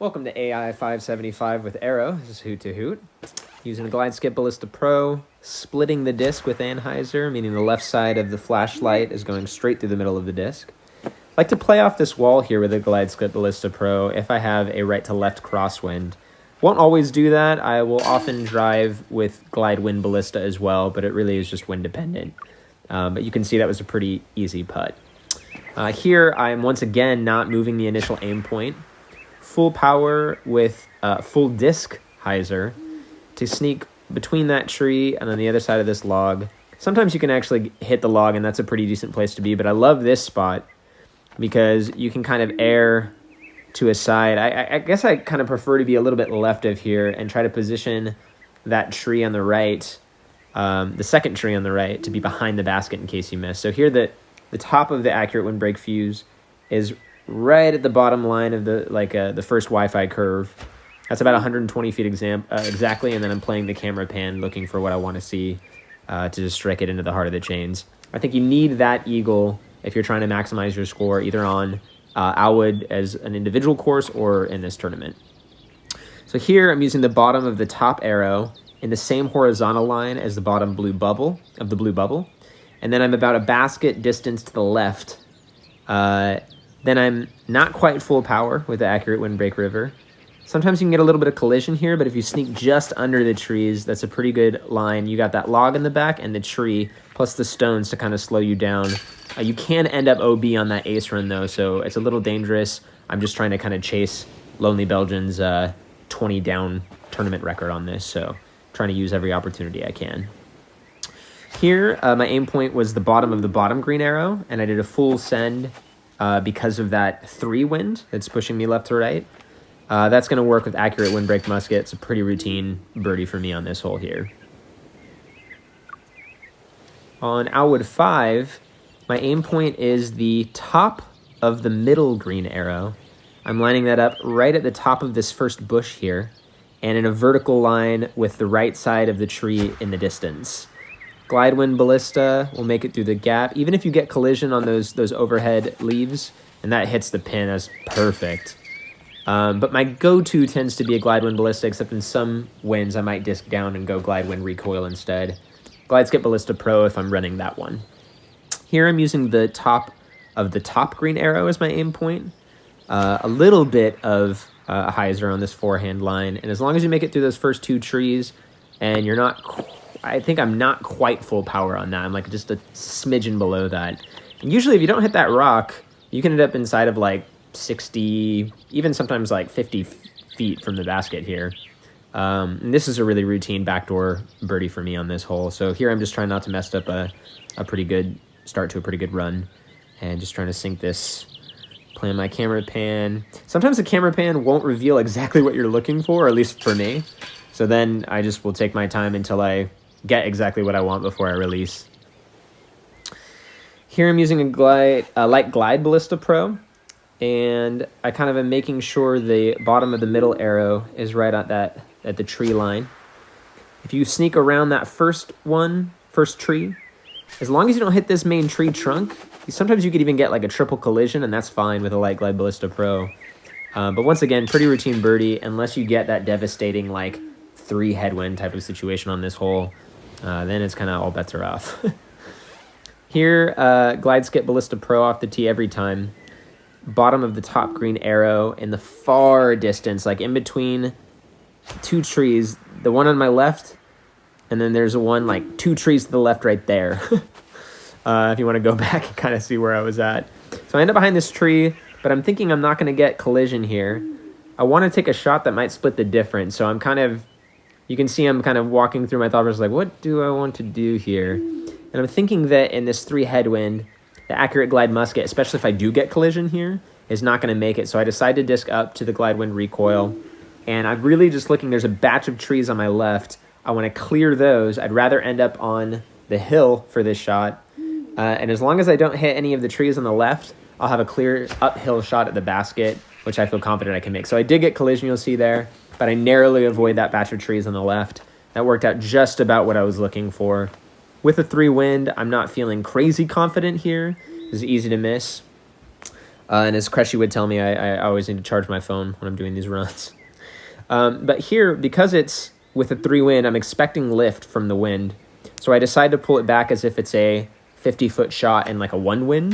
Welcome to AI 575 with Arrow. This is Hoot to Hoot. Using a Glide Skip Ballista Pro, splitting the disc with Anheuser, meaning the left side of the flashlight is going straight through the middle of the disc. I like to play off this wall here with a Glide Skip Ballista Pro if I have a right to left crosswind. Won't always do that. I will often drive with Glide Wind Ballista as well, but it really is just wind dependent. But you can see that was a pretty easy putt. Here I'm once again not moving the initial aim point. Full power with full disc hyzer to sneak between that tree and on the other side of this log. Sometimes you can actually hit the log, and that's a pretty decent place to be, but I love this spot because you can kind of air to a side. I guess I kind of prefer to be a little bit left of here and try to position that tree on the right, the second tree on the right, to be behind the basket in case you miss. So here the top of the accurate windbreak fuse is right at the bottom line of the first Wi-Fi curve. That's about 120 feet exactly, and then I'm playing the camera pan looking for what I want to see to just strike it into the heart of the chains. I think you need that eagle if you're trying to maximize your score, either on Alwood as an individual course or in this tournament. So here I'm using the bottom of the top arrow in the same horizontal line as the bottom blue bubble, and then I'm about a basket distance to the left. Then I'm not quite full power with the accurate windbreak river. Sometimes you can get a little bit of collision here, but if you sneak just under the trees, that's a pretty good line. You got that log in the back and the tree, plus the stones to kind of slow you down. You can end up OB on that ace run, though, so it's a little dangerous. I'm just trying to kind of chase Lonely Belgian's 20 down tournament record on this, so trying to use every opportunity I can. Here, my aim point was the bottom of the bottom green arrow, and I did a full send because of that 3 wind that's pushing me left to right. That's going to work with accurate windbreak musket. It's a pretty routine birdie for me on this hole here. On Alwood 5, my aim point is the top of the middle green arrow. I'm lining that up right at the top of this first bush here, and in a vertical line with the right side of the tree in the distance. Glide Wind Ballista will make it through the gap. Even if you get collision on those overhead leaves, and that hits the pin, that's perfect. But my go-to tends to be a Glide Wind Ballista, except in some winds I might disc down and go Glide Wind Recoil instead. Glide Skip Ballista Pro if I'm running that one. Here I'm using the top of the top green arrow as my aim point. A little bit of a hyzer on this forehand line, and as long as you make it through those first 2 trees, and you're not... I think I'm not quite full power on that. I'm like just a smidgen below that. And usually if you don't hit that rock, you can end up inside of like 60, even sometimes like 50 feet from the basket here. And this is a really routine backdoor birdie for me on this hole. So here I'm just trying not to mess up a pretty good start to a pretty good run. And just trying to sink this, playing my camera pan. Sometimes the camera pan won't reveal exactly what you're looking for, or at least for me. So then I just will take my time until I get exactly what I want before I release. Here I'm using a light Glide Ballista Pro, and I kind of am making sure the bottom of the middle arrow is right at the tree line. If you sneak around that first tree, as long as you don't hit this main tree trunk, sometimes you could even get like a triple collision, and that's fine with a light Glide Ballista Pro. But once again, pretty routine birdie, unless you get that devastating like 3 headwind type of situation on this hole. Then it's kind of all bets are off. Here, Glide Skip Ballista Pro off the tee every time. Bottom of the top green arrow in the far distance, like in between 2 trees. The one on my left, and then there's one like 2 trees to the left right there. If you want to go back and kind of see where I was at. So I end up behind this tree, but I'm thinking I'm not going to get collision here. I want to take a shot that might split the difference, so I'm kind of... You can see I'm kind of walking through my thought process like, what do I want to do here? And I'm thinking that in this 3 headwind, the accurate Glide Musket, especially if I do get collision here, is not going to make it. So I decide to disc up to the Glide Wind Recoil. And I'm really just looking, there's a batch of trees on my left. I want to clear those. I'd rather end up on the hill for this shot. And as long as I don't hit any of the trees on the left, I'll have a clear uphill shot at the basket, which I feel confident I can make. So I did get collision, you'll see there, but I narrowly avoid that batch of trees on the left. That worked out just about what I was looking for. With a 3 wind, I'm not feeling crazy confident here. This is easy to miss. And as Creshy would tell me, I always need to charge my phone when I'm doing these runs. But here, because it's with a 3 wind, I'm expecting lift from the wind. So I decide to pull it back as if it's a 50-foot shot and like a 1 wind.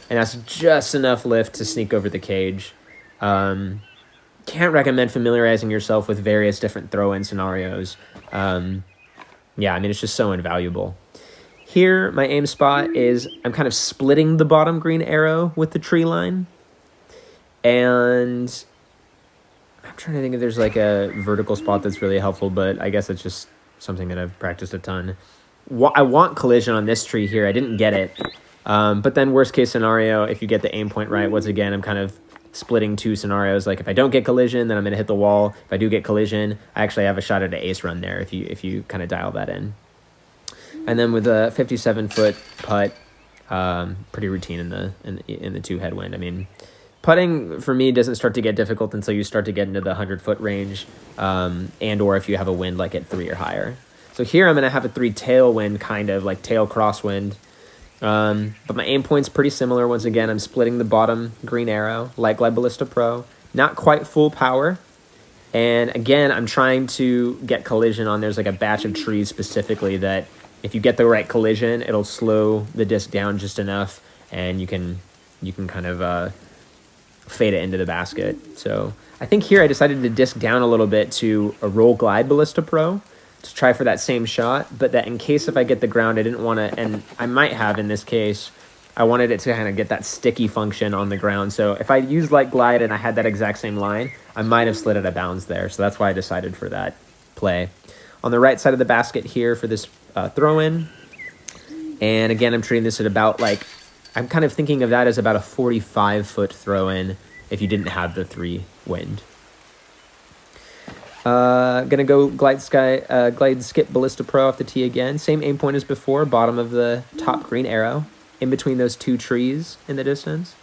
And that's just enough lift to sneak over the cage. Can't recommend familiarizing yourself with various different throw-in scenarios. Yeah, I mean, it's just so invaluable. Here, my aim spot is I'm kind of splitting the bottom green arrow with the tree line. And I'm trying to think if there's like a vertical spot that's really helpful, but I guess it's just something that I've practiced a ton. I want collision on this tree here. I didn't get it. But then worst case scenario, if you get the aim point right, once again, I'm kind of splitting 2 scenarios. Like if I don't get collision, then I'm going to hit the wall. If I do get collision, I actually have a shot at an ace run there if you kind of dial that in. And then with a 57-foot putt, pretty routine in the 2 headwind. I mean, putting for me doesn't start to get difficult until you start to get into the 100-foot range, and or if you have a wind like at 3 or higher. So here I'm going to have a 3 tailwind, kind of like tail crosswind. But my aim point's pretty similar. Once again, I'm splitting the bottom green arrow like Glide Ballista Pro. Not quite full power. And again, I'm trying to get collision on. There's like a batch of trees specifically that if you get the right collision, it'll slow the disc down just enough, and you can kind of fade it into the basket. So I think here I decided to disc down a little bit to a roll Glide Ballista Pro to try for that same shot, but that in case if I get the ground, I didn't want to, and I might have in this case, I wanted it to kind of get that sticky function on the ground. So if I used like Glide and I had that exact same line, I might have slid out of bounds there. So that's why I decided for that play. On the right side of the basket here for this throw-in, and again, I'm treating this at about like, I'm kind of thinking of that as about a 45-foot throw-in if you didn't have the 3 wind. Gonna go glide skip Ballista Pro off the tee again. Same aim point as before, bottom of the top green arrow, in between those 2 trees in the distance.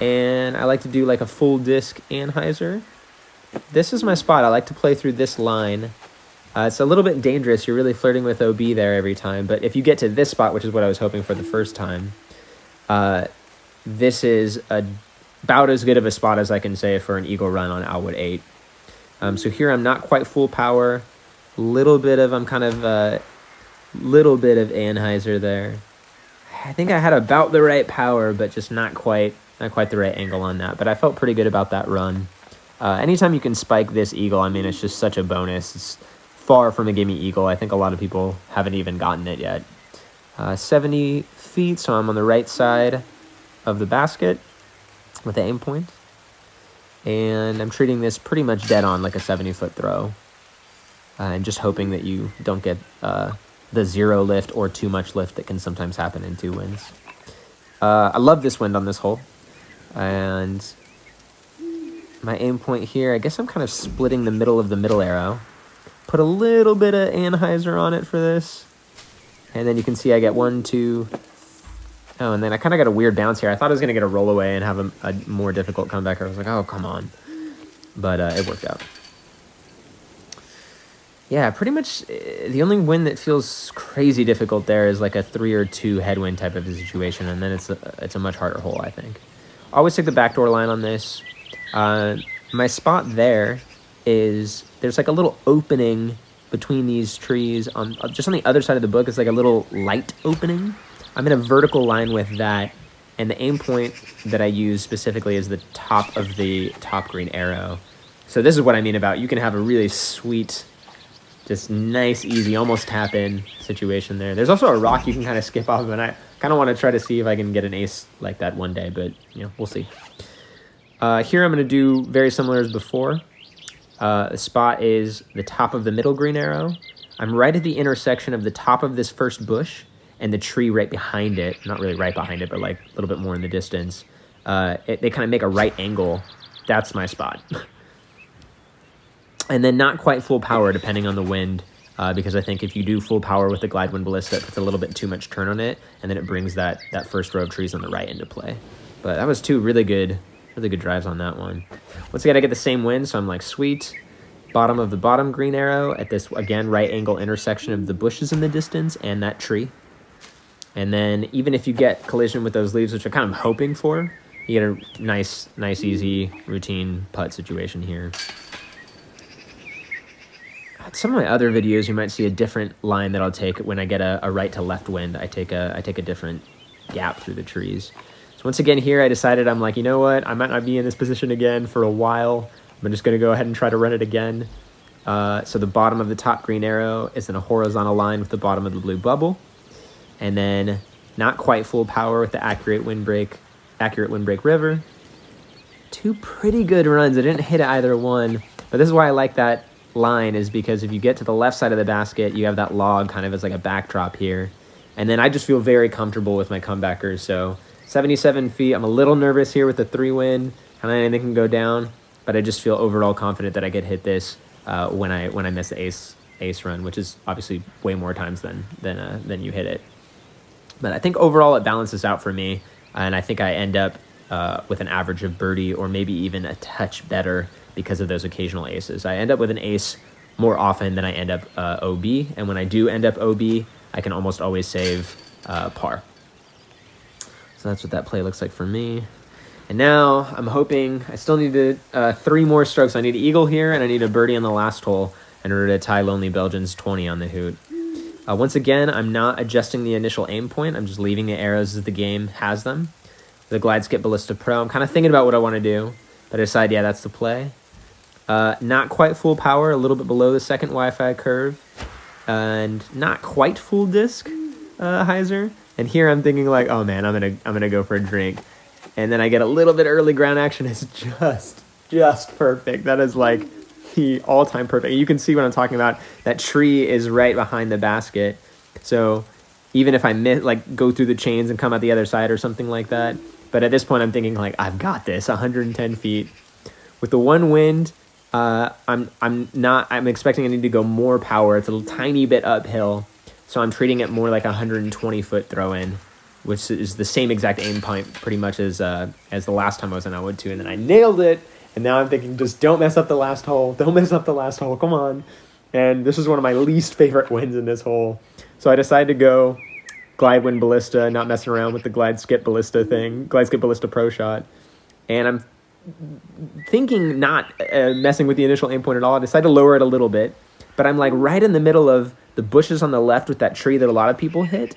And I like to do like a full disc anhyzer. This is my spot. I like to play through this line. It's a little bit dangerous. You're really flirting with OB there every time. But if you get to this spot, which is what I was hoping for the first time, this is about as good of a spot as I can say for an eagle run on Alwood 8. So here I'm not quite full power. I'm kind of little bit of anhyzer there. I think I had about the right power, but just not quite the right angle on that. But I felt pretty good about that run. Anytime you can spike this eagle, I mean, it's just such a bonus. It's far from a gimme eagle. I think a lot of people haven't even gotten it yet. 70 feet, so I'm on the right side of the basket with the aim point. And I'm treating this pretty much dead on like a 70-foot throw. And just hoping that you don't get the 0 lift or too much lift that can sometimes happen in 2 winds. I love this wind on this hole. And my aim point here, I guess I'm kind of splitting the middle of the middle arrow. Put a little bit of anhyzer on it for this. And then you can see I get 1, 2... Oh, and then I kind of got a weird bounce here. I thought I was going to get a roll away and have a more difficult comeback. I was like, oh, come on. But it worked out. Yeah, pretty much the only wind that feels crazy difficult there is like a 3 or 2 headwind type of a situation. And then it's a much harder hole, I think. Always take the backdoor line on this. My spot there is there's like a little opening between these trees. Just on the other side of the book, it's like a little light opening. I'm in a vertical line with that, and the aim point that I use specifically is the top of the top green arrow. So this is what I mean about you can have a really sweet, just nice, easy, almost tap-in situation there. There's also a rock you can kind of skip off of, and I kind of want to try to see if I can get an ace like that one day, but we'll see. Here I'm going to do very similar as before. The spot is the top of the middle green arrow. I'm right at the intersection of the top of this first bush and the tree right behind it. Not really right behind it, but like a little bit more in the distance. They kind of make a right angle. That's my spot. And then not quite full power depending on the wind, because I think if you do full power with the glide wind ballista, it puts a little bit too much turn on it, and then it brings that first row of trees on the right into play. But that was 2 really good drives on that one. Once again, I get the same wind, so I'm like, sweet. Bottom of the bottom green arrow at this, again, right angle intersection of the bushes in the distance and that tree. And then even if you get collision with those leaves, which I'm kind of hoping for, you get a nice, easy routine putt situation here. Some of my other videos, you might see a different line that I'll take when I get a right to left wind. I take a different gap through the trees. So once again here, I decided, I'm like, you know what? I might not be in this position again for a while. I'm just going to go ahead and try to run it again. So the bottom of the top green arrow is in a horizontal line with the bottom of the blue bubble. And then not quite full power with the accurate windbreak river. Two pretty good runs. I didn't hit either one, but this is why I like that line, is because if you get to the left side of the basket, you have that log kind of as like a backdrop here. And then I just feel very comfortable with my comebackers. So 77 feet, I'm a little nervous here with the 3 wind, and anything can go down, but I just feel overall confident that I could hit this when I miss the ace run, which is obviously way more times than you hit it. But I think overall it balances out for me, and I think I end up with an average of birdie or maybe even a touch better because of those occasional aces. I end up with an ace more often than I end up OB, and when I do end up OB, I can almost always save par. So that's what that play looks like for me. And now I'm hoping, I still need 3 more strokes. I need an eagle here, and I need a birdie on the last hole in order to tie Lonely Belgians 20 on the Hoot. Once again, I'm not adjusting the initial aim point. I'm just leaving the arrows as the game has them. The Glide Skip Ballista Pro, I'm kind of thinking about what I want to do, but I decide, yeah, that's the play. Not quite full power, a little bit below the second Wi-Fi curve, and not quite full disc hyzer. And here I'm thinking like, oh man, I'm gonna go for a drink, and then I get a little bit early ground action. It's just perfect. That is like the all-time perfect. You can see what I'm talking about. That tree is right behind the basket, so even if I miss, like go through the chains and come out the other side or something like that. But at this point, I'm thinking like, I've got this. 110 feet with the 1 wind. I'm expecting I need to go more power. It's a tiny bit uphill, so I'm treating it more like a 120-foot throw-in, which is the same exact aim point pretty much as the last time I was in Wood 2, and then I nailed it. And now I'm thinking, just don't mess up the last hole. Don't mess up the last hole. Come on. And this is one of my least favorite wins in this hole. So I decided to go Glide Wind Ballista, not messing around with the Glide Skip Ballista thing, Glide Skip Ballista Pro Shot. And I'm thinking not messing with the initial aim point at all. I decided to lower it a little bit, but I'm like right in the middle of the bushes on the left with that tree that a lot of people hit,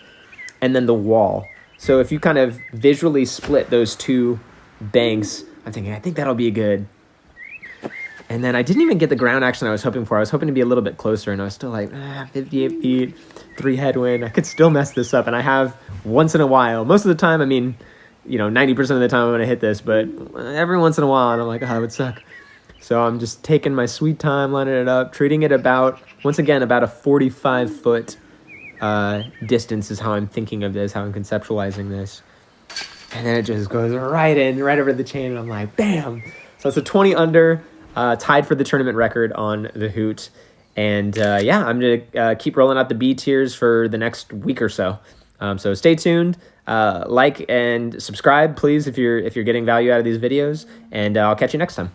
and then the wall. So if you kind of visually split those 2 banks, I'm thinking, I think that'll be good. And then I didn't even get the ground action I was hoping for. I was hoping to be a little bit closer, and I was still like, 58 feet, 3 headwind. I could still mess this up, and I have once in a while. Most of the time, I mean, 90% of the time I'm going to hit this, but every once in a while, and I'm like, oh, it would suck. So I'm just taking my sweet time, lining it up, treating it once again, about a 45-foot distance is how I'm thinking of this, how I'm conceptualizing this. And then it just goes right over the chain, and I'm like, bam! So it's a 20 under, tied for the tournament record on the Hoot. And yeah, I'm going to keep rolling out the B tiers for the next week or so. So stay tuned. Like and subscribe, please, if you're getting value out of these videos. And I'll catch you next time.